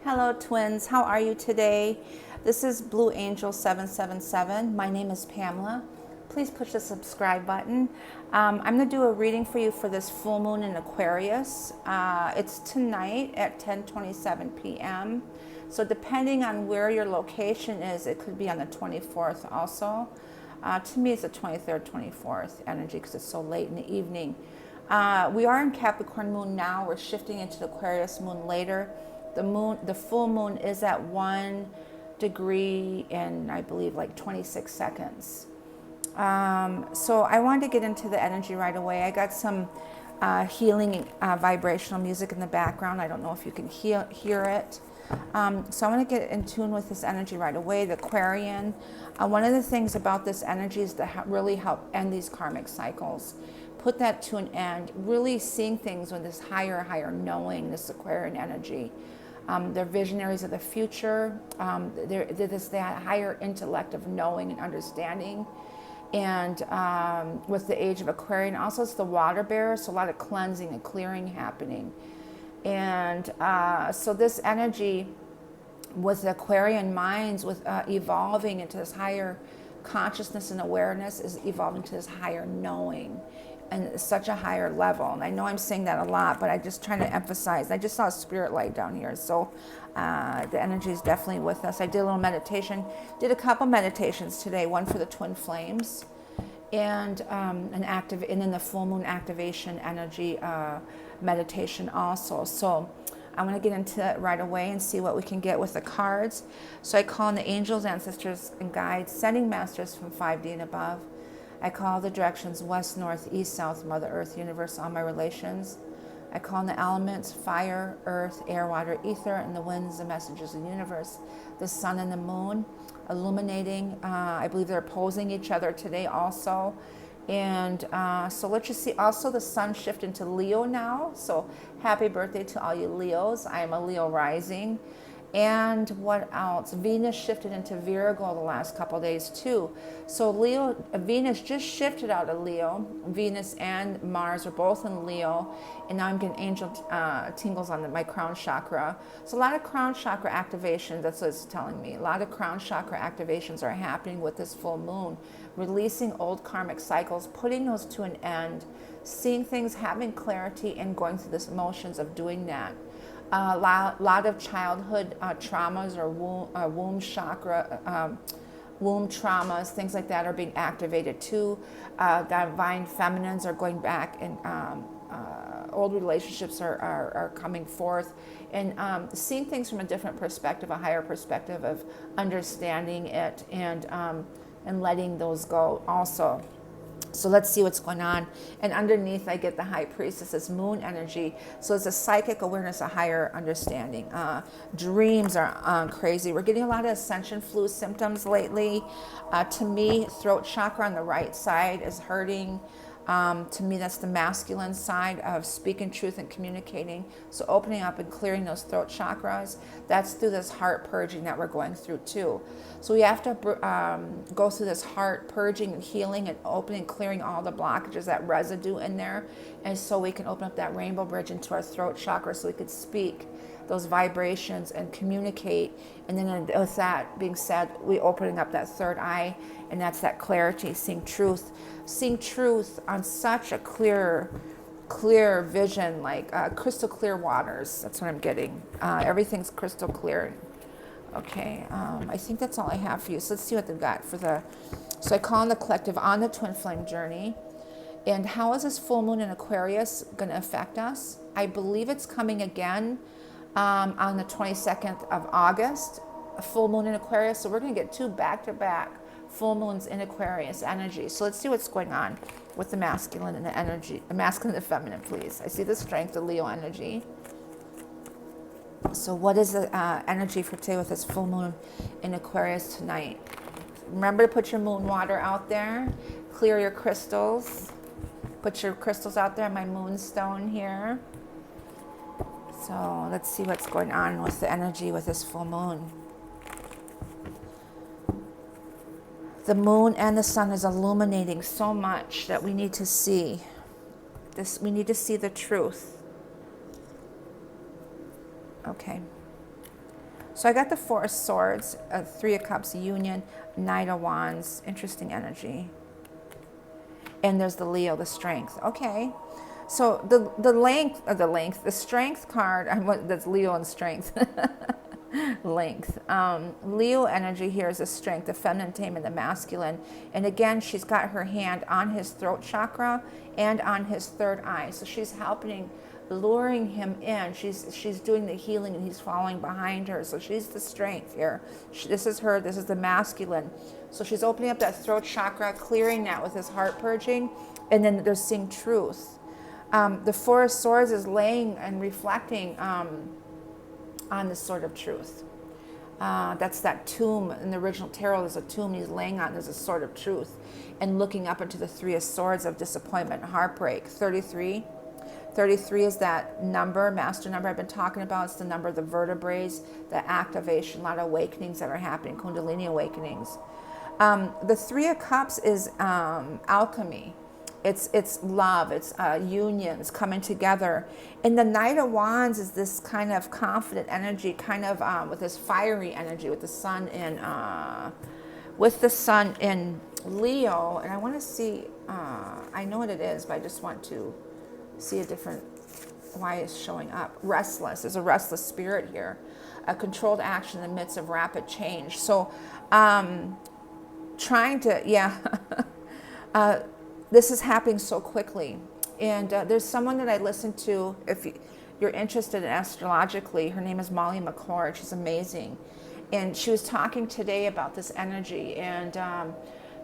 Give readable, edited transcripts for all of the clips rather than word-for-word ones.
Hello twins, how are you today? This is Blue Angel 777. My name is Pamela. Please push the subscribe button. I'm going to do a reading for you for this full moon in Aquarius. It's tonight at 10:27 p.m. So depending on where your location is, it could be on the 24th also. To me, it's the 23rd, 24th energy because it's so late in the evening. We are in Capricorn moon now. We're shifting into the Aquarius moon later. The full moon is at 1 degree and I believe like 26 seconds. So I wanted to get into the energy right away. I got some healing vibrational music in the background. I don't know if you can hear it. So I want to get in tune with this energy right away. The Aquarian. One of the things about this energy is to really help end these karmic cycles. Put that to an end. Really seeing things with this higher knowing, this Aquarian energy. They're visionaries of the future. They're this that higher intellect of knowing and understanding. And with the age of Aquarian, also it's the water bearer, so a lot of cleansing and clearing happening. And so this energy with the Aquarian minds, with evolving into this higher consciousness and awareness, is evolving to this higher knowing and such a higher level. And I know I'm saying that a lot, but I'm just trying to emphasize. I just saw a spirit light down here, so the energy is definitely with us. I did a little meditation, did a couple meditations today, one for the twin flames and and then the full moon activation energy meditation also. So I'm going to get into it right away and see what we can get with the cards. So I call on the angels, ancestors, and guides, sending masters from 5D and above. I call the directions west, north, east, south, Mother Earth, universe, all my relations. I call on the elements, fire, earth, air, water, ether, and the winds, the messengers of the universe, the sun and the moon, illuminating. I believe they're opposing each other today also. And so let's just see, also the sun shift into Leo now. So happy birthday to all you Leos. I am a Leo rising. And what else? Venus shifted into Virgo the last couple of days too. So Venus just shifted out of Leo. Venus and Mars are both in Leo. And now I'm getting angel tingles on my crown chakra. So a lot of crown chakra activations, that's what it's telling me. A lot of crown chakra activations are happening with this full moon. Releasing old karmic cycles, putting those to an end, seeing things, having clarity, and going through this motions of doing that. A lot of childhood traumas or womb chakra, womb traumas, things like that are being activated too. Divine feminines are going back, and old relationships are coming forth. And seeing things from a different perspective, a higher perspective of understanding it and letting those go also. So let's see what's going on. And underneath, I get the High Priestess's moon energy. So it's a psychic awareness, a higher understanding. Dreams are crazy. We're getting a lot of ascension flu symptoms lately. To me, throat chakra on the right side is hurting. To me, that's the masculine side of speaking truth and communicating. So opening up and clearing those throat chakras, that's through this heart purging that we're going through too. So we have to go through this heart purging and healing and opening, clearing all the blockages, that residue in there. And so we can open up that rainbow bridge into our throat chakra so we could speak those vibrations and communicate. And then with that being said, we opening up that third eye, and that's that clarity, seeing truth on such a clear vision, like crystal clear waters. That's what I'm getting. Everything's crystal clear. Okay, I think that's all I have for you. So let's see what they've got for so I call on the collective on the twin flame journey. And how is this full moon in Aquarius going to affect us? I believe it's coming again on the 22nd of August, a full moon in Aquarius. So we're going to get two back-to-back full moons in Aquarius energy. So let's see what's going on with the masculine and the energy, the masculine and the feminine, please. I see the strength of Leo energy. So what is the energy for today with this full moon in Aquarius tonight? Remember to put your moon water out there. Clear your crystals. Put your crystals out there. My moonstone here. So let's see what's going on with the energy with this full moon. The moon and the sun is illuminating so much that we need to see this. We need to see the truth. Okay. So I got the Four of Swords, Three of Cups, Union, Knight of Wands, interesting energy. And there's the Leo, the Strength. Okay. So the Strength card, that's Leo and Strength. Length. Leo energy here is the strength, the feminine taming, the masculine. And again, she's got her hand on his throat chakra and on his third eye. So she's helping, luring him in. She's doing the healing and he's following behind her. So she's the strength here. This is her, this is the masculine. So she's opening up that throat chakra, clearing that with his heart purging. And then they're seeing truth. The Four of Swords is laying and reflecting on the sword of truth. That's that tomb in the original tarot. There's a tomb he's laying on. There's a sword of truth, and looking up into the Three of Swords of disappointment and heartbreak. 33. 33 is that number, master number I've been talking about. It's the number of the vertebrae, the activation, a lot of awakenings that are happening, Kundalini awakenings. The Three of Cups is alchemy. It's love, it's unions coming together. And the Knight of Wands is this kind of confident energy, kind of with this fiery energy with the sun in Leo. And I want to see, I know what it is, but I just want to see a different, why it's showing up. Restless, there's a restless spirit here. A controlled action in the midst of rapid change. So trying to, yeah. This is happening so quickly. And there's someone that I listen to, if you're interested in astrologically, her name is Molly McCord. She's amazing. And she was talking today about this energy and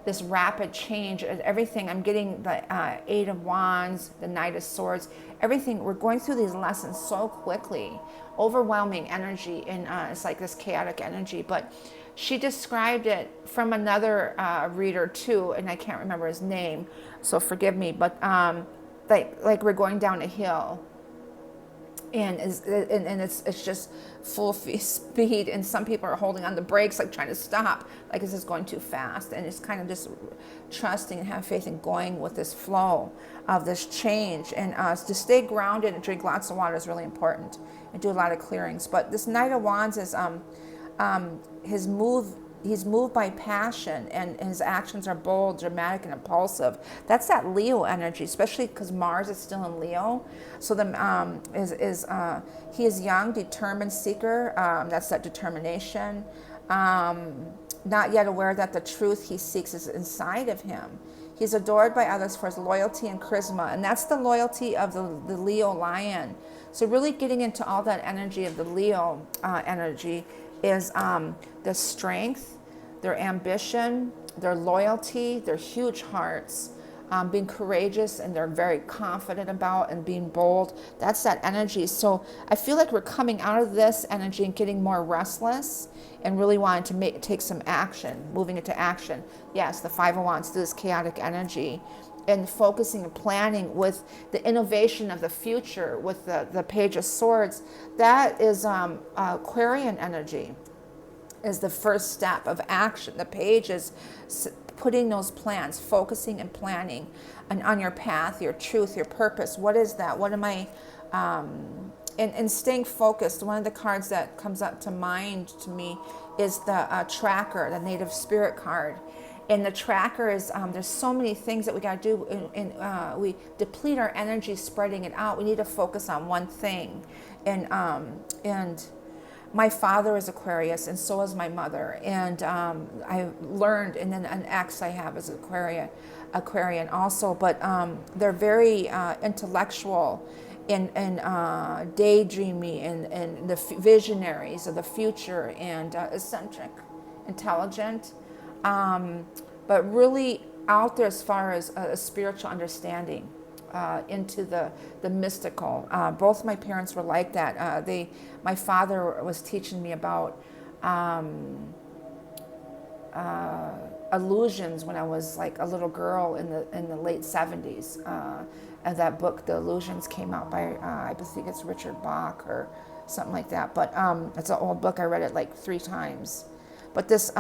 this rapid change and everything. I'm getting the Eight of Wands, the Knight of Swords, everything. We're going through these lessons so quickly. Overwhelming energy, and it's like this chaotic energy. But she described it from another reader too, and I can't remember his name, so forgive me. But like we're going down a hill, and it's just full speed, and some people are holding on the brakes, like trying to stop, like this is going too fast, and it's kind of just trusting and have faith in going with this flow of this change, and to stay grounded and drink lots of water is really important, and do a lot of clearings. But this Knight of Wands is he's moved by passion, and his actions are bold, dramatic, and impulsive. That's that Leo energy, especially because Mars is still in Leo. So he is young, determined seeker. That's that determination. Not yet aware that the truth he seeks is inside of him. He's adored by others for his loyalty and charisma, and that's the loyalty of the Leo lion. So really getting into all that energy of the Leo energy is the strength, their ambition, their loyalty, their huge hearts, being courageous, and they're very confident about and being bold. That's that energy. So I feel like we're coming out of this energy and getting more restless and really wanting to take some action, moving into action. Yes, the Five of Wands, this chaotic energy, and focusing and planning with the innovation of the future with the Page of Swords. That is Aquarian energy, is the first step of action. The Page is putting those plans, focusing and planning on your path, your truth, your purpose. What is that? What am I, and staying focused. One of the cards that comes up to mind to me is the Tracker, the Native Spirit card. And the Tracker is, there's so many things that we got to do, and we deplete our energy spreading it out. We need to focus on one thing. And my father is Aquarius, and so is my mother. And I learned, and then an ex I have is Aquarian also, but they're very intellectual and daydreamy, and the visionaries of the future, and eccentric, intelligent. But really out there as far as a spiritual understanding, into the mystical. Both my parents were like that. My father was teaching me about illusions when I was like a little girl in the late 70s. And that book, The Illusions, came out by I think it's Richard Bach or something like that. But it's an old book. I read it like 3 times. But this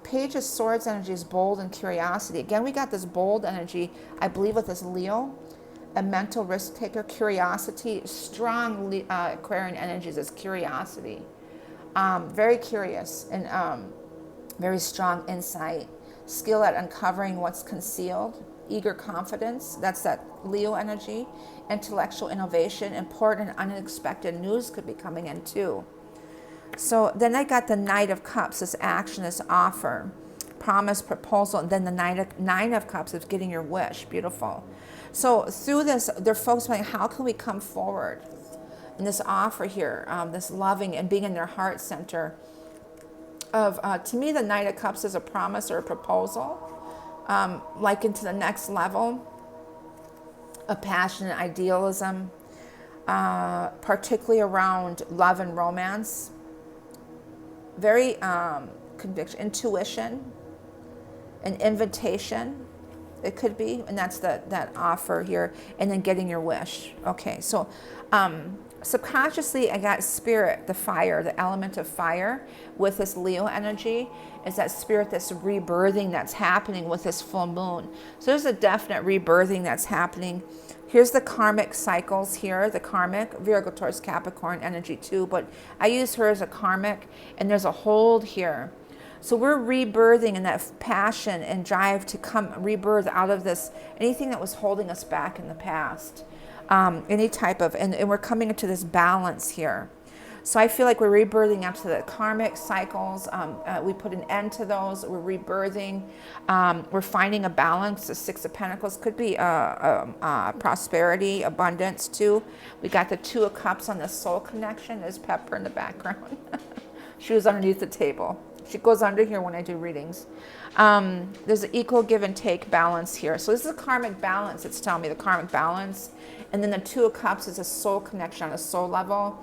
Page of Swords energy is bold and curiosity. Again, we got this bold energy, I believe, with this Leo, a mental risk taker, curiosity. Strong Aquarian energies is curiosity. Very curious and very strong insight, skill at uncovering what's concealed, eager confidence, that's that Leo energy, intellectual innovation, important and unexpected news could be coming in too. So then I got the Knight of Cups, this action, this offer, promise, proposal, and then the Nine of Cups is getting your wish. Beautiful. So through this, they're focused on how can we come forward in this offer here, this loving and being in their heart center of, to me, the Knight of Cups is a promise or a proposal, like into the next level of passion and idealism, particularly around love and romance. Very conviction, intuition, an invitation, it could be, and that's that offer here, and then getting your wish. Okay, so subconsciously I got spirit, the fire, the element of fire with this Leo energy is that spirit, this rebirthing that's happening with this full moon. So there's a definite rebirthing that's happening. Here's the karmic cycles here, the karmic, Virgo, Taurus, Capricorn energy too, but I use her as a karmic, and there's a hold here. So we're rebirthing in that passion and drive to come rebirth out of this, anything that was holding us back in the past, any type of, and we're coming into this balance here. So I feel like we're rebirthing out to the karmic cycles. We put an end to those. We're rebirthing. We're finding a balance. The Six of Pentacles could be prosperity, abundance too. We got the Two of Cups on the soul connection. There's Pepper in the background. She was underneath the table. She goes under here when I do readings. There's an equal give and take balance here. So this is a karmic balance. It's telling me the karmic balance. And then the Two of Cups is a soul connection on a soul level.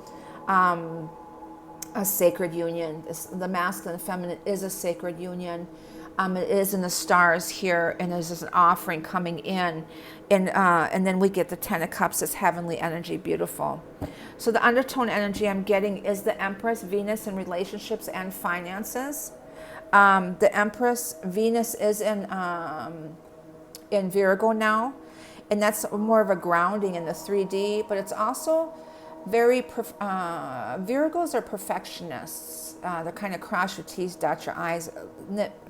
A sacred union. The masculine and feminine is a sacred union. It is in the stars here, and there's just an offering coming in, and then we get the Ten of Cups, this heavenly energy, beautiful. So the undertone energy I'm getting is the Empress, Venus in relationships and finances. The Empress, Venus is in Virgo now, and that's more of a grounding in the 3D, but it's also very, Virgos are perfectionists. They're kind of cross your T's, dot your I's,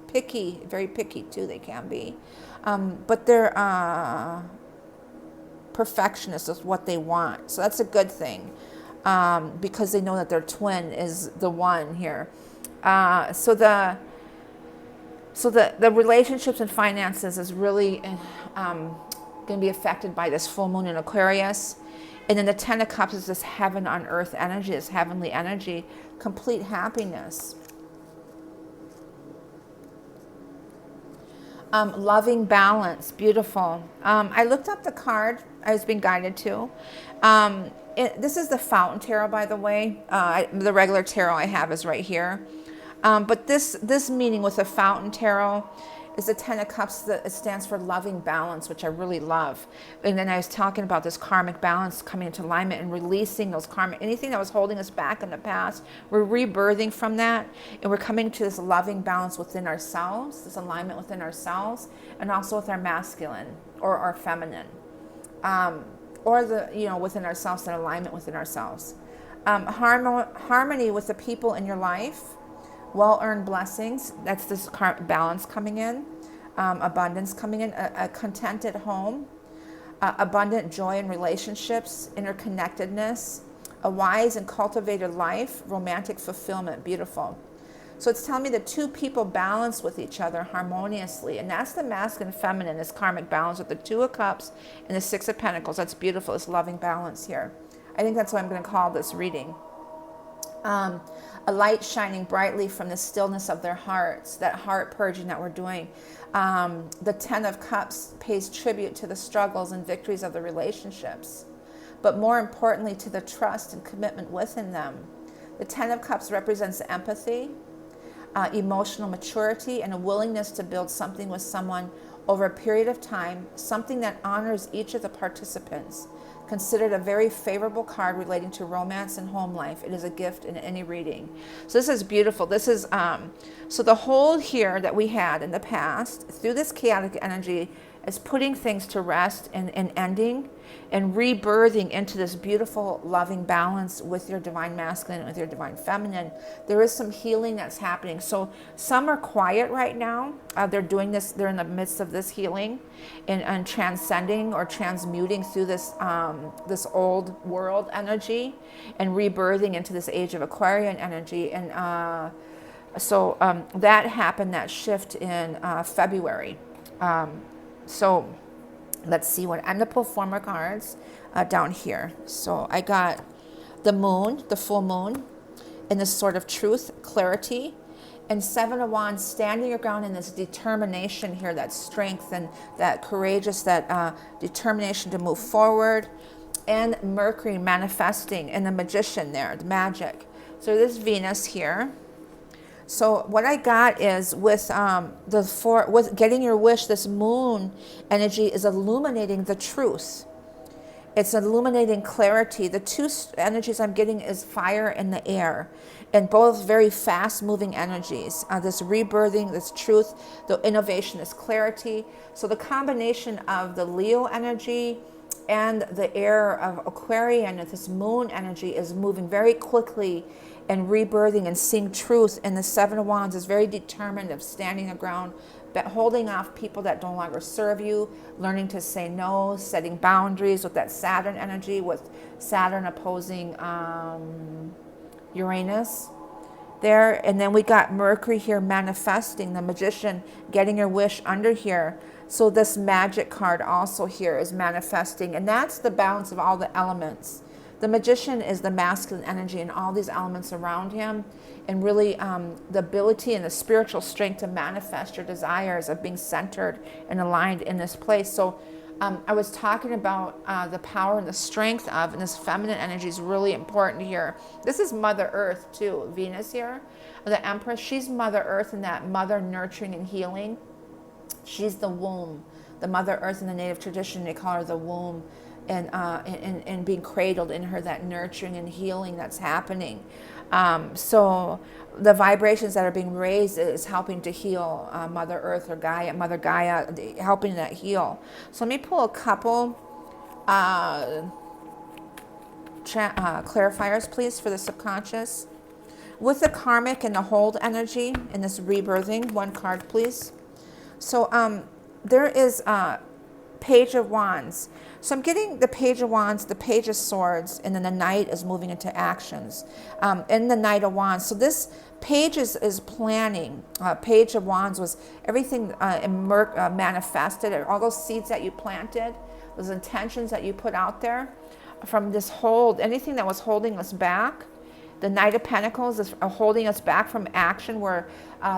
picky, very picky too, they can be. But they're perfectionists is what they want. So that's a good thing, because they know that their twin is the one here. So the relationships and finances is really going to be affected by this full moon in Aquarius. And then the Ten of Cups is this heaven on earth energy, this heavenly energy, complete happiness. Loving balance, beautiful. I looked up the card I was being guided to. This is the Fountain Tarot, by the way. The regular tarot I have is right here. But this meaning with the Fountain Tarot is the Ten of Cups. That it stands for loving balance, which I really love. And then I was talking about this karmic balance coming into alignment and releasing those karmic, anything that was holding us back in the past. We're rebirthing from that, and we're coming to this loving balance within ourselves, this alignment within ourselves, and also with our masculine or our feminine, or within ourselves, that alignment within ourselves. Harmony with the people in your life. Well-earned blessings, that's this balance coming in, abundance coming in, a contented home, abundant joy in relationships, interconnectedness, a wise and cultivated life, romantic fulfillment, beautiful. So it's telling me that two people balance with each other harmoniously, and that's the masculine and feminine, this karmic balance with the Two of Cups and the Six of Pentacles. That's beautiful, this loving balance here. I think that's what I'm going to call this reading. A light shining brightly from the stillness of their hearts, that heart purging that we're doing. The Ten of Cups pays tribute to the struggles and victories of the relationships, but more importantly to the trust and commitment within them. The Ten of Cups represents empathy, emotional maturity, and a willingness to build something with someone over a period of time, something that honors each of the participants. Considered a very favorable card relating to romance and home life. It is a gift in any reading. So this is beautiful. This is, so the hold here that we had in the past, through this chaotic energy is putting things to rest and ending and rebirthing into this beautiful, loving balance with your divine masculine and with your divine feminine. There is some healing that's happening. So some are quiet right now. They're doing this, they're in the midst of this healing and transcending or transmuting through this, this old world energy and rebirthing into this age of Aquarian energy. And so that happened, that shift in February. So let's see what I'm going to pull 4 more cards down here. So I got the moon, the full moon, in this sort of truth, clarity, and 7 of Wands, standing your ground in this determination here, that strength and that courageous, that determination to move forward, and Mercury manifesting, and the magician there, the magic. So this Venus here. So what I got is with with getting your wish, this moon energy is illuminating the truth. It's illuminating clarity. The 2 energies I'm getting is fire and the air, and both very fast moving energies. This rebirthing, this truth, the innovation, this clarity. So the combination of the Leo energy and the air of Aquarian, this moon energy, is moving very quickly and rebirthing and seeing truth. And the 7 of Wands is very determined of standing the ground, but holding off people that no longer serve you, learning to say no, setting boundaries with that Saturn energy, with Saturn opposing Uranus there. And then we got Mercury here manifesting, the magician, getting your wish under here. So this magic card also here is manifesting, and that's the balance of all the elements. The magician is the masculine energy and all these elements around him, and really the ability and the spiritual strength to manifest your desires of being centered and aligned in this place. So I was talking about the power and the strength of, and this feminine energy is really important here. This is Mother Earth too, Venus here, the Empress. She's Mother Earth, and that mother nurturing and healing. She's the womb. The Mother Earth in the native tradition, they call her the womb. And being cradled in her, that nurturing and healing that's happening. So the vibrations that are being raised is helping to heal Mother Earth or Gaia, Mother Gaia, helping that heal. So let me pull a couple clarifiers, please, for the subconscious. With the karmic and the hold energy in this rebirthing, 1 card, please. So there is Page of Wands. So I'm getting the Page of Wands, the Page of Swords, and then the Knight is moving into actions. And the Knight of Wands. So this Page is planning. Page of Wands was everything manifested, all those seeds that you planted, those intentions that you put out there from this hold, anything that was holding us back. The Knight of Pentacles is holding us back from action, where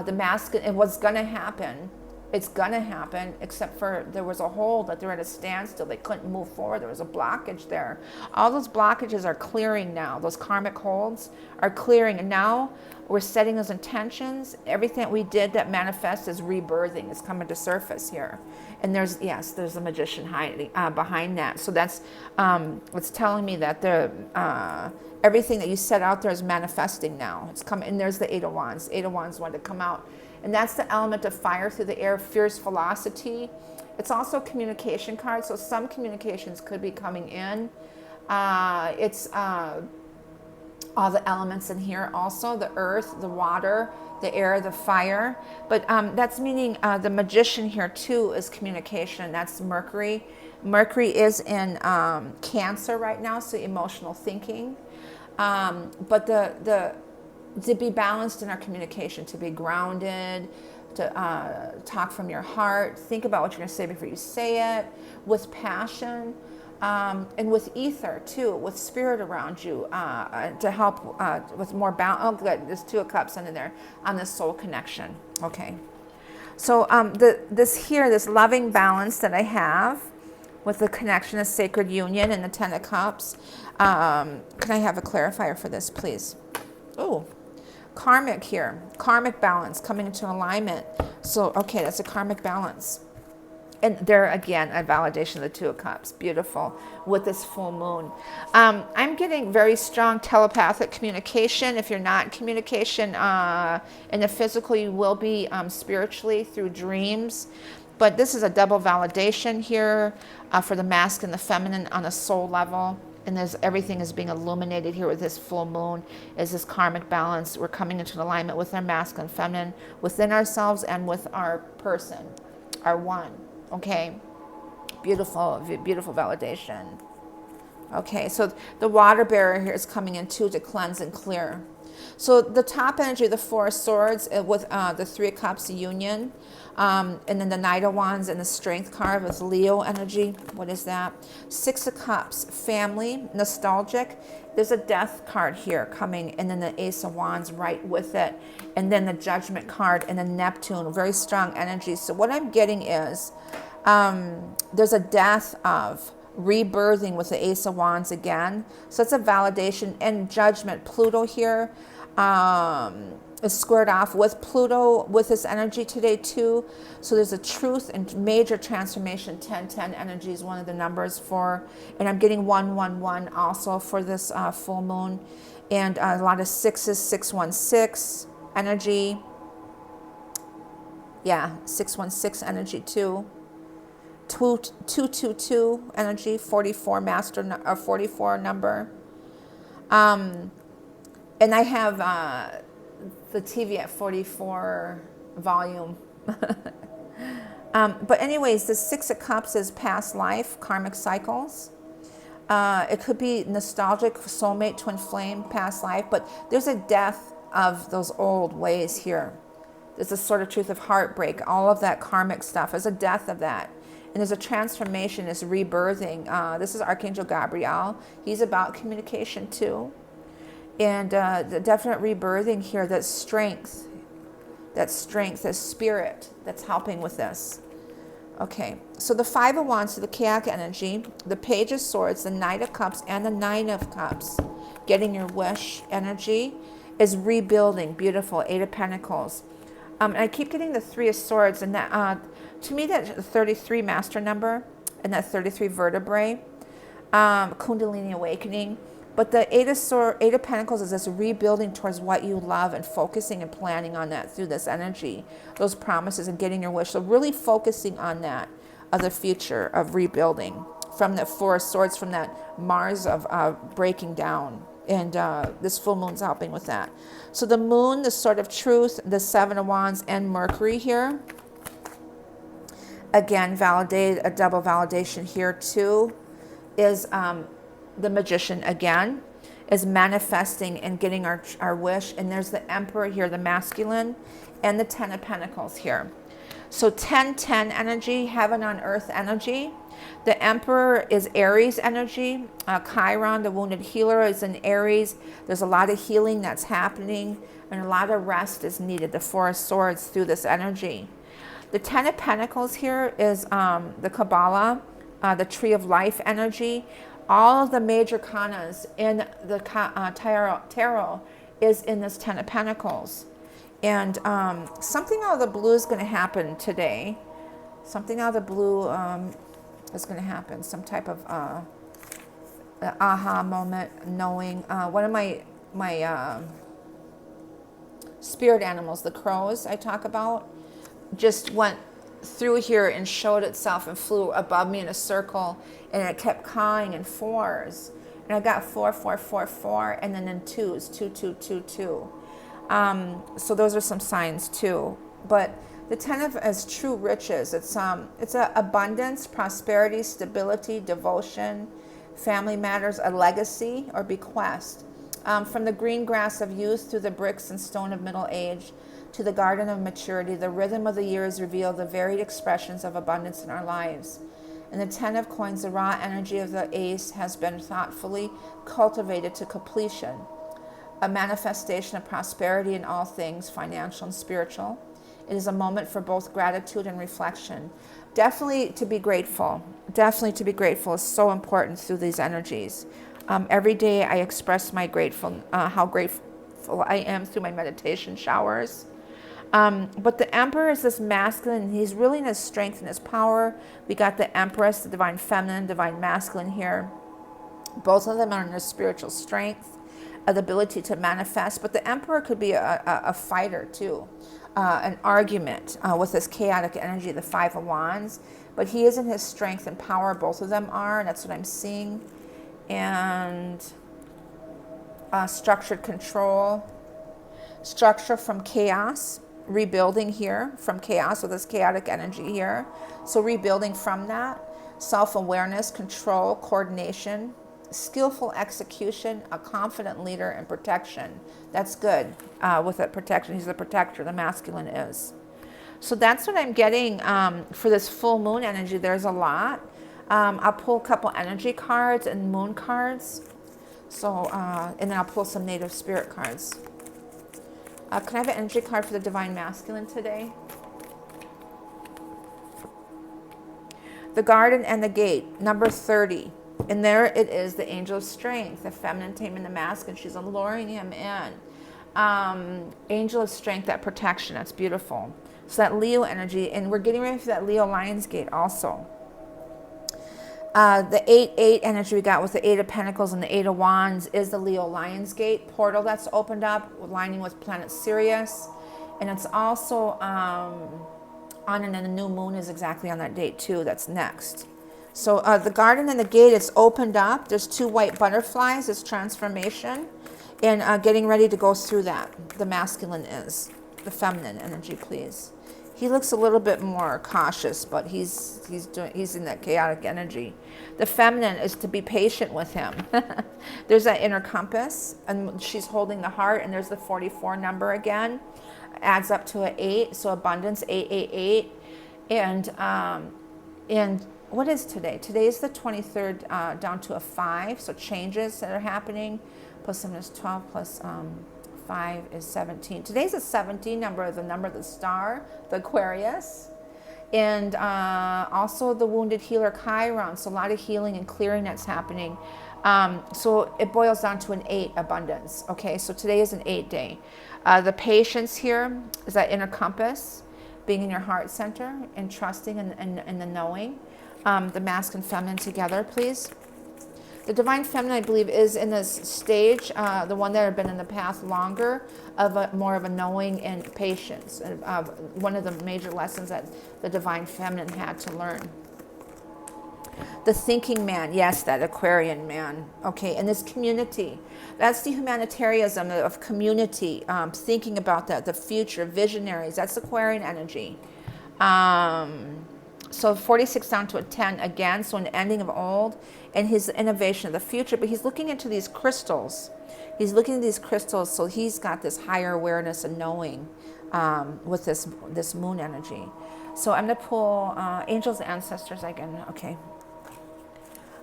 the masculine, it was going to happen. It's going to happen, except for there was a hold, that they're at a standstill. They couldn't move forward. There was a blockage there. All those blockages are clearing now. Those karmic holds are clearing. And now we're setting those intentions. Everything that we did that manifests is rebirthing. It's coming to surface here. And there's a magician hiding behind that. So that's, it's telling me that everything that you set out there is manifesting now. It's coming. And there's the 8 of Wands. 8 of Wands wanted to come out. And that's the element of fire through the air, fierce velocity. It's also a communication card, so some communications could be coming in. It's all the elements in here also, the earth, the water, the air, the fire. But that's meaning the magician here too is communication. That's Mercury. Mercury is in Cancer right now, so emotional thinking. But to be balanced in our communication, to be grounded, to talk from your heart, think about what you're going to say before you say it, with passion, and with ether too, with spirit around you, to help with more balance. Oh, good. There's 2 of Cups under there on this soul connection. Okay. So this loving balance that I have with the connection of sacred union and the 10 of Cups. Can I have a clarifier for this, please? Oh. Karmic here, karmic balance coming into alignment. So, okay, that's a karmic balance. And there again, a validation of the 2 of Cups. Beautiful. With this full moon. I'm getting very strong telepathic communication. If you're not in communication in the physical, you will be spiritually through dreams. But this is a double validation here for the masculine and the feminine on a soul level. And there's everything is being illuminated here with this full moon, is this karmic balance. We're coming into alignment with our masculine and feminine within ourselves and with our person, our one. Okay, beautiful, beautiful validation. Okay, so the water barrier here is coming in too to cleanse and clear. So the top energy, the Four of Swords with the Three of Cups, union, and then the Knight of Wands and the Strength card with Leo energy. What is that? Six of Cups, family, nostalgic. There's a Death card here coming, and then the Ace of Wands right with it, and then the Judgment card and the Neptune, very strong energy. So what I'm getting is there's a death of rebirthing with the Ace of Wands again. So it's a validation and Judgment. Pluto here is squared off with Pluto with this energy today too. So there's a truth and major transformation. 1010 energy is one of the numbers for, and I'm getting 111 also for this full moon, and a lot of sixes, 616 energy. Yeah, 616 energy too. 222 energy, 44 master or 44 number. And I have the TV at 44 volume. But anyways, the Six of Cups is past life, karmic cycles. It could be nostalgic, soulmate, twin flame, past life, but there's a death of those old ways here. There's a sort of truth of heartbreak, all of that karmic stuff. There's a death of that. And there's a transformation, it's rebirthing. This is Archangel Gabriel. He's about communication too. And the definite rebirthing here, that strength, that spirit that's helping with this. Okay, so the Five of Wands, the chaotic energy, the Page of Swords, the Knight of Cups, and the Nine of Cups, getting your wish energy, is rebuilding. Beautiful. Eight of Pentacles. And I keep getting the Three of Swords, and that to me, that 33 master number and that 33 vertebrae, Kundalini awakening. But the Eight of Pentacles is this rebuilding towards what you love and focusing and planning on that through this energy, those promises and getting your wish. So really focusing on that of the future of rebuilding from the Four of Swords, from that Mars of breaking down. And this full moon's helping with that. So the moon, the sword of truth, the Seven of Wands, and Mercury here. Again, validate, a double validation here too, is the Magician again, is manifesting and getting our wish. And there's the Emperor here, the masculine, and the Ten of Pentacles here. So 10-10 energy, heaven on earth energy. The Emperor is Aries energy. Chiron, the wounded healer, is in Aries. There's a lot of healing that's happening, and a lot of rest is needed. The Four of Swords through this energy. The Ten of Pentacles here is the Kabbalah, the Tree of Life energy. All of the major kanas in the tarot is in this Ten of Pentacles. And something out of the blue is going to happen today. Something out of the blue is going to happen. Some type of aha moment, knowing. One of my spirit animals, the crows I talk about, just went through here and showed itself and flew above me in a circle, and it kept cawing in fours. And I got 4, 4, 4, 4, and then in twos, 2, 2, 2, 2. So those are some signs too. But the Ten of is true riches. It's a abundance, prosperity, stability, devotion, family matters, a legacy or bequest. From the green grass of youth through the bricks and stone of middle age to the garden of maturity, the rhythm of the years reveal the varied expressions of abundance in our lives. And the Ten of Coins, the raw energy of the ace, has been thoughtfully cultivated to completion. A manifestation of prosperity in all things, financial and spiritual. It is a moment for both gratitude and reflection. Definitely to be grateful. Definitely to be grateful is so important through these energies. Every day I express my how grateful I am through my meditation showers. But the Emperor is this masculine. He's really in his strength and his power. We got the Empress, the divine feminine, divine masculine here. Both of them are in their spiritual strength. the ability to manifest. But the Emperor could be a fighter too, an argument with this chaotic energy, the Five of Wands. But he is in his strength and power, both of them are, and that's what I'm seeing. And structured control, structure from chaos, rebuilding here from chaos with this chaotic energy here. So rebuilding from that, self-awareness, control, coordination, skillful execution, a confident leader, and protection. That's good with that protection. He's the protector, the masculine is. So that's what I'm getting for this full moon energy. There's a lot. I'll pull a couple energy cards and moon cards. So, and then I'll pull some native spirit cards. Can I have an energy card for the divine masculine today? The garden and the gate, number 30. And there it is, the angel of strength, the feminine taming the masculine. She's alluring him in. Angel of strength, that protection, that's beautiful. So that Leo energy, and we're getting ready for that Leo Lion's Gate also. The 8-8 energy we got with the 8 of Pentacles and the 8 of Wands is the Leo Lion's Gate portal that's opened up, lining with planet Sirius. And it's also on, and then the new moon is exactly on that date too. That's next. So the garden and the gate is opened up. There's 2 white butterflies, it's transformation. And getting ready to go through that. The masculine is. The feminine energy, please. He looks a little bit more cautious, but he's in that chaotic energy. The feminine is to be patient with him. There's that inner compass, and she's holding the heart, and there's the 44 number again. Adds up to an 8, so abundance, 888. And what is today? Today is the 23rd, down to a 5, so changes that are happening. Plus 7 is 12, plus 5 is 17. Today's a 17 number, the number of the star, the Aquarius. And also the wounded healer Chiron. So a lot of healing and clearing that's happening. So it boils down to an 8 abundance. Okay, so today is an 8 day. The patience here is that inner compass, being in your heart center and trusting and the knowing. The masculine and feminine together, please. The divine feminine, I believe, is in this stage, the one that had been in the path longer, of more of a knowing and patience. One of the major lessons that the divine feminine had to learn. The thinking man, yes, that Aquarian man. Okay, and this community, that's the humanitarianism of community, thinking about that, the future, visionaries, that's Aquarian energy. So 46 down to a 10 again, so an ending of old and his innovation of the future. But he's looking into these crystals. He's looking at these crystals, so he's got this higher awareness and knowing with this moon energy. So I'm going to pull angels and ancestors again. Okay.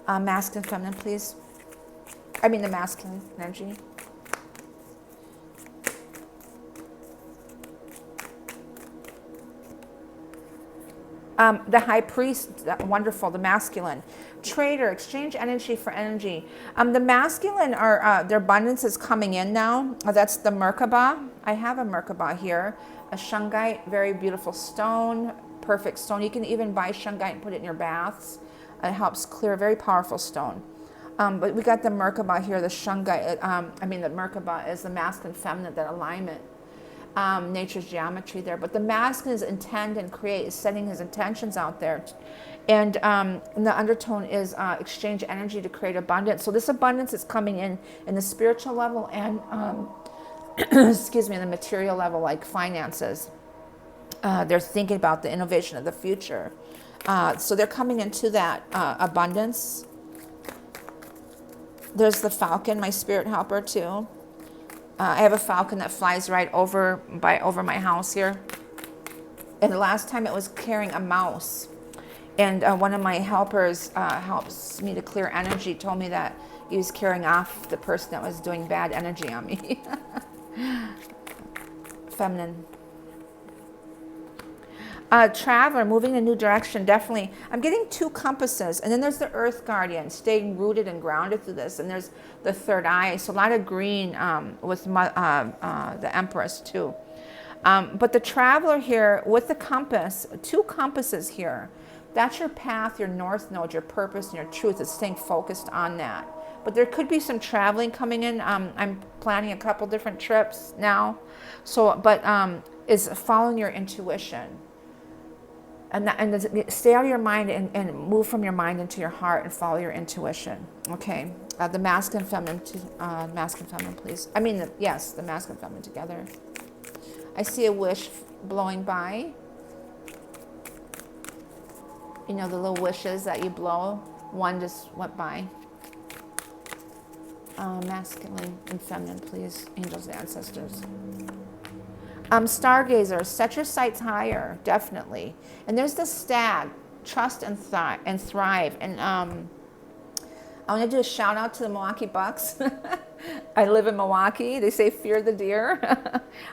Masculine, feminine, please. I mean the masculine energy. The high priest, wonderful, the masculine. Trader, exchange energy for energy. The masculine, are their abundance is coming in now. That's the Merkaba. I have a Merkaba here. A shungite, very beautiful stone, perfect stone. You can even buy shungite and put it in your baths. It helps clear, very powerful stone. But we got the Merkaba here, the shungite. The Merkaba is the masculine, feminine, that alignment. Nature's geometry there, but the masculine is intend and create, is setting his intentions out there, and the undertone is exchange energy to create abundance. So this abundance is coming in the spiritual level and excuse me, the material level, like finances. They're thinking about the innovation of the future, so they're coming into that abundance. There's the falcon, my spirit helper too. I have a falcon that flies right over my house here. And the last time it was carrying a mouse. And one of my helpers helps me to clear energy, told me that he was carrying off the person that was doing bad energy on me. Feminine. Traveler, moving in a new direction, definitely. I'm getting 2 compasses, and then there's the Earth Guardian, staying rooted and grounded through this, and there's the third eye, so a lot of green with the Empress too. But the Traveler here with the compass, 2 compasses here. That's your path, your north node, your purpose, and your truth is staying focused on that. but there could be some traveling coming in. I'm planning a couple different trips now. So, but is following your intuition. And stay out of your mind and move from your mind into your heart and follow your intuition. Okay. The masculine, feminine, masculine, feminine, please. I mean, yes, the masculine, feminine together. I see a wish blowing by. You know, the little wishes that you blow. One just went by. Masculine and feminine, please. Angels and ancestors. Stargazer, set your sights higher, definitely. And there's the stag, trust and thrive. And I want to do a shout out to the Milwaukee Bucks. I live in Milwaukee. They say fear the deer.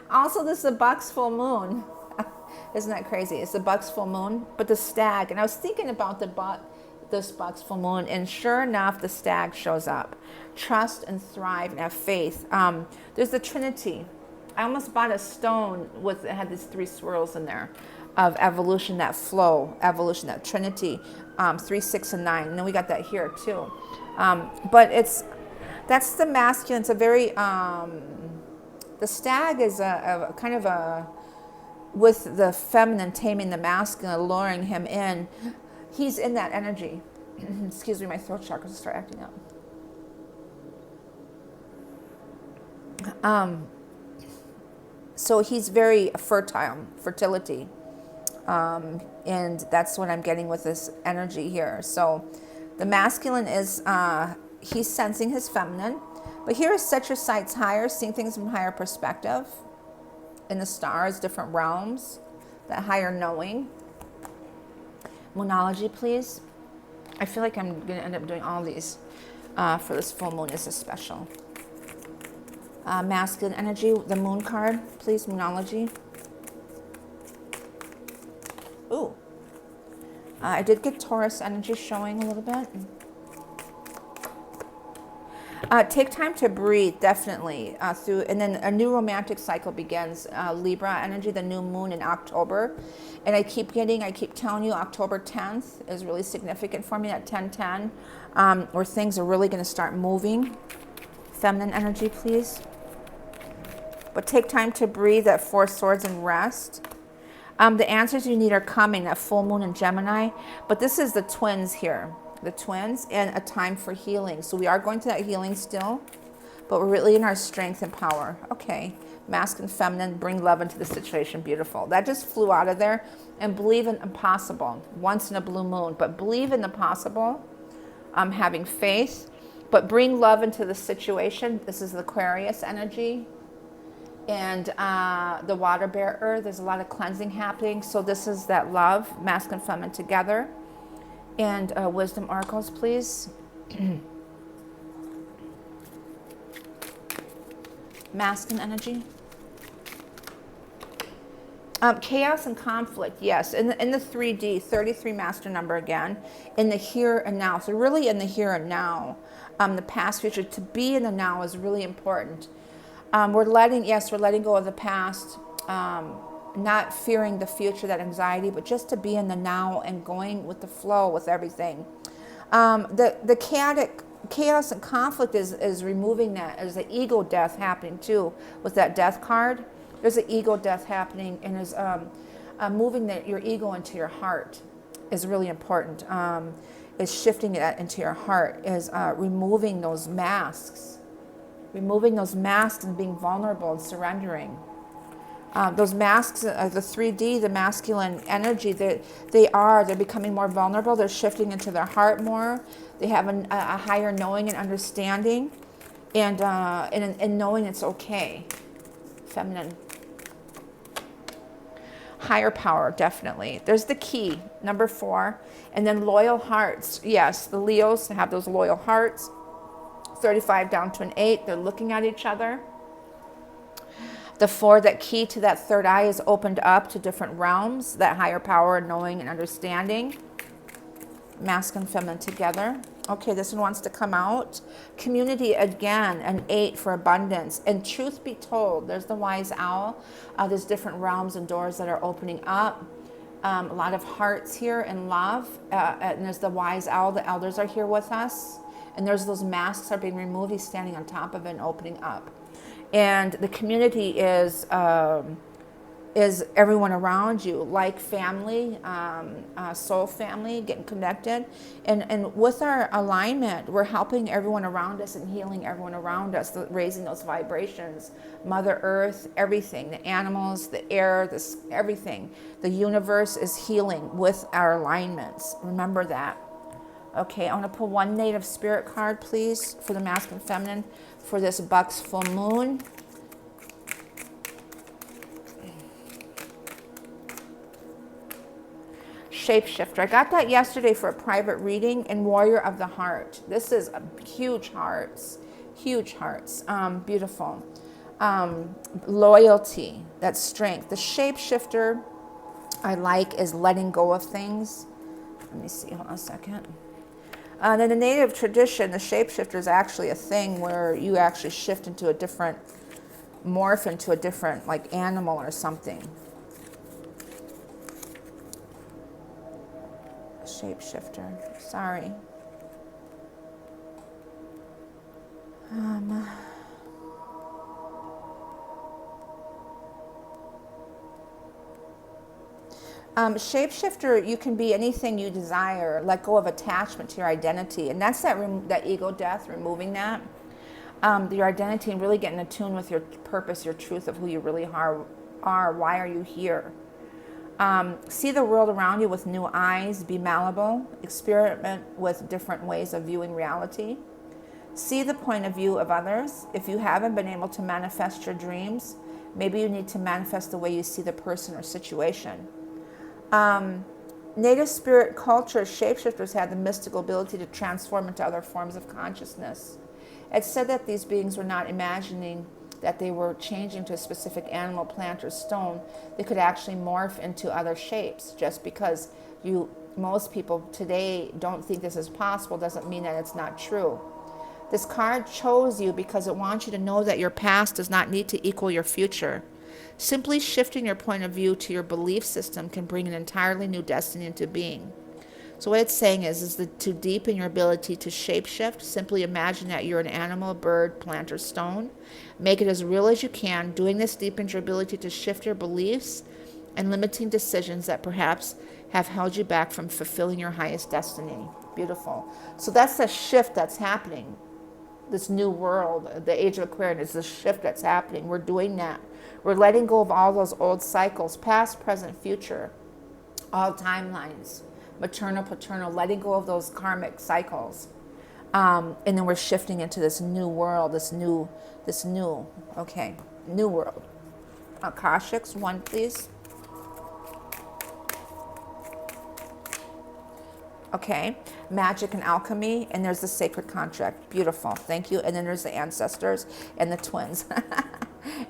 Also, this is the Bucks full moon. Isn't that crazy? It's the Bucks full moon, but the stag. And I was thinking about this Bucks full moon, and sure enough, the stag shows up. Trust and thrive and have faith. There's the Trinity. I almost bought a stone it had these 3 swirls in there of evolution, that flow, evolution, that Trinity, 3, 6, and 9. And then we got that here too. But that's the masculine. It's a very, the stag is a kind of a, with the feminine taming the masculine, luring him in. He's in that energy. Excuse me, my throat chakras start acting up. So he's very fertile, fertility. And that's what I'm getting with this energy here. So the masculine is, he's sensing his feminine. But here is set your sights higher, seeing things from higher perspective. In the stars, different realms, that higher knowing. Moonology, please. I feel like I'm going to end up doing all these for this full moon. This is special. Masculine energy, the moon card, please, Moonology. Ooh. I did get Taurus energy showing a little bit. Take time to breathe, definitely, and then a new romantic cycle begins. Libra energy, the new moon in October. And I keep telling you, October 10th is really significant for me, at 10:10, where things are really going to start moving. Feminine energy, please. But take time to breathe, at 4 swords, and rest. The answers you need are coming at full moon in Gemini. But this is the twins here. The twins, and a time for healing. So we are going to that healing still, but we're really in our strength and power. Okay, masculine, feminine, bring love into the situation. Beautiful. That just flew out of there. And believe in impossible. Once in a blue moon, but believe in the possible. Having faith, but bring love into the situation. This is the Aquarius energy. And the water bearer, there's a lot of cleansing happening. So this is that love, masculine, feminine together. And wisdom oracles, please. Masculine energy. Chaos and conflict, yes. In the 3D, 33 master number again. In the here and now. So really in the here and now. The past, future. To be in the now is really important. We're letting go of the past. Not fearing the future, that anxiety, but just to be in the now and going with the flow with everything. The chaos and conflict is removing that. There's an ego death happening too with that death card. There's an ego death happening, and is moving your ego into your heart is really important. Is shifting that into your heart, is removing those masks. Removing those masks and being vulnerable and surrendering. Those masks, the 3D, the masculine energy, they're becoming more vulnerable. They're shifting into their heart more. They have a higher knowing and understanding, and knowing it's okay. Feminine. Higher power, definitely. There's the key, number 4. And then loyal hearts. Yes, the Leos have those loyal hearts. 35 down to an 8. They're looking at each other. The 4, that key to that third eye is opened up to different realms, that higher power, knowing and understanding. Masculine, feminine together. Okay, this one wants to come out. Community again, an 8 for abundance. And truth be told, there's the wise owl. There's different realms and doors that are opening up. A lot of hearts here and love. And there's the wise owl. The elders are here with us. And there's those masks are being removed. He's standing on top of it and opening up. And the community is everyone around you, like family, soul family, getting connected. And with our alignment, we're helping everyone around us and healing everyone around us, raising those vibrations. Mother Earth, everything, the animals, the air, everything. The universe is healing with our alignments. Remember that. Okay, I want to pull one native spirit card, please, for the masculine and feminine for this Bucks full moon. Shapeshifter. I got that yesterday for a private reading, and Warrior of the Heart. This is huge hearts, beautiful. Loyalty, that's strength. The shapeshifter I like is letting go of things. Let me see, hold on a second. And in the native tradition, the shapeshifter is actually a thing where you actually shift into a different, morph into a different like animal or something. Shapeshifter, sorry. Shapeshifter, you can be anything you desire. Let go of attachment to your identity, and that's that ego death, removing that. Your identity and really getting attuned with your purpose, your truth of who you really are. Why are you here? See the world around you with new eyes. Be malleable. Experiment with different ways of viewing reality. See the point of view of others. If you haven't been able to manifest your dreams, maybe you need to manifest the way you see the person or situation. Native spirit culture, shapeshifters had the mystical ability to transform into other forms of consciousness. It's said that these beings were not imagining that they were changing to a specific animal, plant, or stone. They could actually morph into other shapes. Just because most people today don't think this is possible doesn't mean that it's not true. This card chose you because it wants you to know that your past does not need to equal your future. Simply shifting your point of view to your belief system can bring an entirely new destiny into being. So what it's saying is that to deepen your ability to shapeshift, simply imagine that you're an animal, bird, plant, or stone. Make it as real as you can. Doing this deepens your ability to shift your beliefs and limiting decisions that perhaps have held you back from fulfilling your highest destiny. Beautiful. So that's the shift that's happening. This new world, the age of Aquarius, is the shift that's happening. We're doing that. We're letting go of all those old cycles, past, present, future, all timelines, maternal, paternal, letting go of those karmic cycles. And then we're shifting into this new world, this new, okay, new world. Akashics, one please. Okay, magic and alchemy, and there's the sacred contract. Beautiful, thank you. And then there's the ancestors and the twins.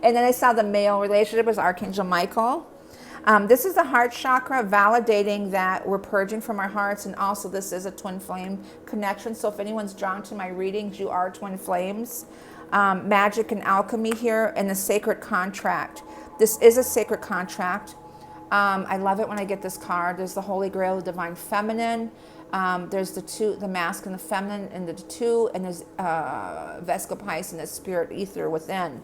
And then I saw the male relationship was Archangel Michael. This is the heart chakra, validating that we're purging from our hearts, and also this is a twin flame connection. So if anyone's drawn to my readings, you are twin flames. Magic and alchemy here, and the sacred contract. This is a sacred contract. I love it when I get this card. There's the Holy Grail, the Divine Feminine. There's the masculine, the feminine, and the two, and there's Vescopais and the spirit ether within,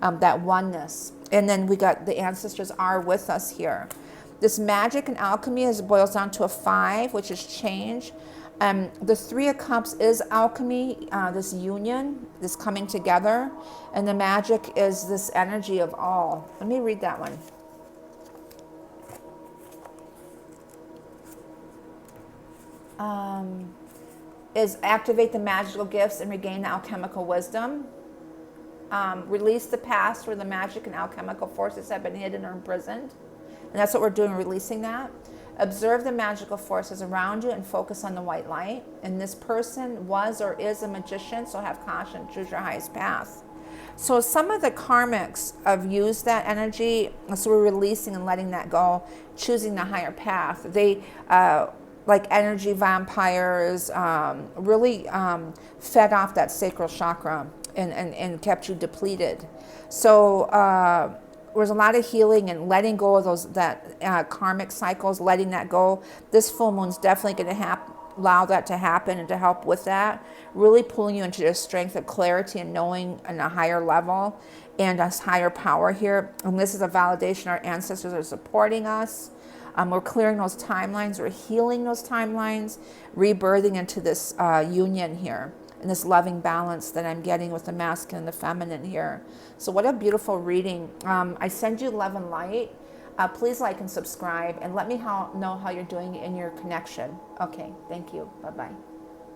that oneness. And then we got the ancestors are with us here. This magic and alchemy boils down to a 5, which is change. The 3 of Cups is alchemy, this union, this coming together. And the magic is this energy of all. Let me read that one. Is activate the magical gifts and regain the alchemical wisdom. Release the past where the magic and alchemical forces have been hidden or imprisoned. And that's what we're doing, releasing that. Observe the magical forces around you and focus on the white light. And this person was or is a magician, so have caution, choose your highest path. So some of the karmics have used that energy, so we're releasing and letting that go, choosing the higher path. They, like energy vampires, really fed off that sacral chakra and kept you depleted. So there's a lot of healing and letting go of those karmic cycles, letting that go. This full moon's definitely going to allow that to happen and to help with that, really pulling you into the strength of clarity and knowing on a higher level and a higher power here. And this is a validation our ancestors are supporting us. We're clearing those timelines, we're healing those timelines, rebirthing into this union here and this loving balance that I'm getting with the masculine and the feminine here. So what a beautiful reading. I send you love and light. Please like and subscribe and let me know how you're doing in your connection. Okay, thank you. Bye-bye.